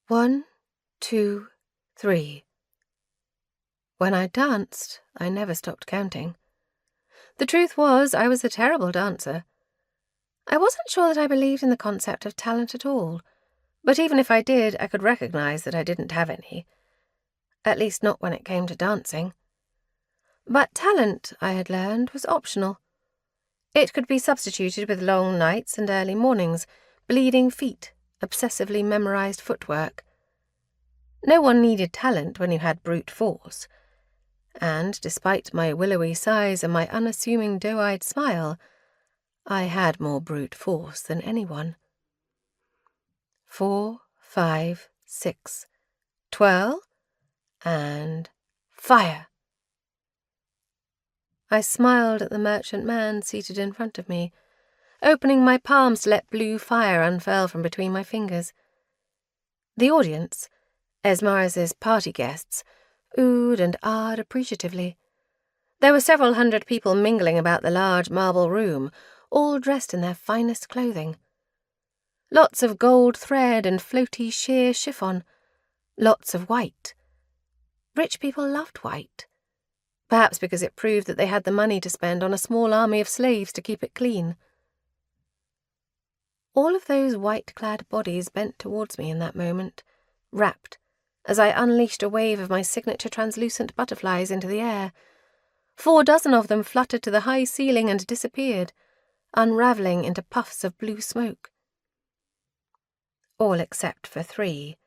1, 2, 3. When I danced, I never stopped counting. The truth was, I was a terrible dancer. I wasn't sure that I believed in the concept of talent at all, but even if I did, I could recognize that I didn't have any. At least not when it came to dancing. But talent, I had learned, was optional. It could be substituted with long nights and early mornings, bleeding feet, obsessively memorized footwork. No one needed talent when you had brute force. And, despite my willowy size and my unassuming doe-eyed smile, I had more brute force than anyone. 4, 5, 6, 12, and fire! I smiled at the merchant man seated in front of me, opening my palms to let blue fire unfurl from between my fingers. The audience, Esmaris's party guests, oohed and ahed appreciatively. There were several hundred people mingling about the large marble room, all dressed in their finest clothing. Lots of gold thread and floaty sheer chiffon. Lots of white. Rich people loved white. Perhaps because it proved that they had the money to spend on a small army of slaves to keep it clean. All of those white-clad bodies bent towards me in that moment, rapt, as I unleashed a wave of my signature translucent butterflies into the air. 4 dozen of them fluttered to the high ceiling and disappeared, unravelling into puffs of blue smoke. All except for 3.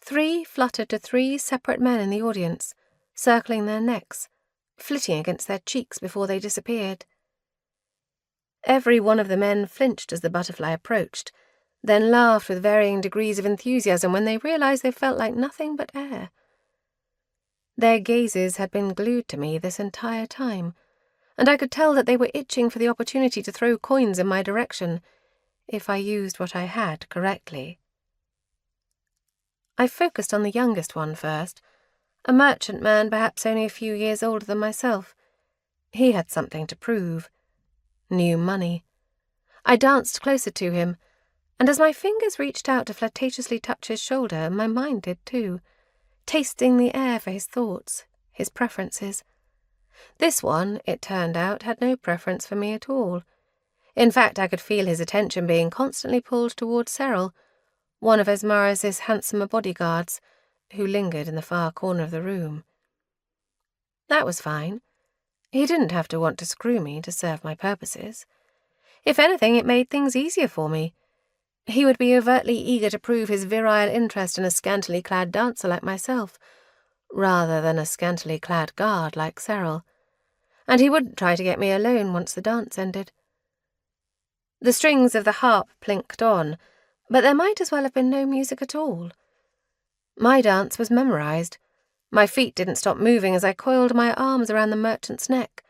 3 fluttered to 3 separate men in the audience, circling their necks, flitting against their cheeks before they disappeared. Every one of the men flinched as the butterfly approached, then laughed with varying degrees of enthusiasm when they realized they felt like nothing but air. Their gazes had been glued to me this entire time, and I could tell that they were itching for the opportunity to throw coins in my direction, if I used what I had correctly. I focused on the youngest one first, a merchant man perhaps only a few years older than myself. He had something to prove. New money. I danced closer to him, and as my fingers reached out to flirtatiously touch his shoulder, my mind did too, tasting the air for his thoughts, his preferences. This one, it turned out, had no preference for me at all. In fact, I could feel his attention being constantly pulled towards Cyril, one of Esmaris's handsomer bodyguards, who lingered in the far corner of the room. That was fine. He didn't have to want to screw me to serve my purposes. If anything, it made things easier for me. He would be overtly eager to prove his virile interest in a scantily clad dancer like myself, rather than a scantily clad guard like Cyril, and he wouldn't try to get me alone once the dance ended. The strings of the harp plinked on, but there might as well have been no music at all. My dance was memorized. My feet didn't stop moving as I coiled my arms around the merchant's neck,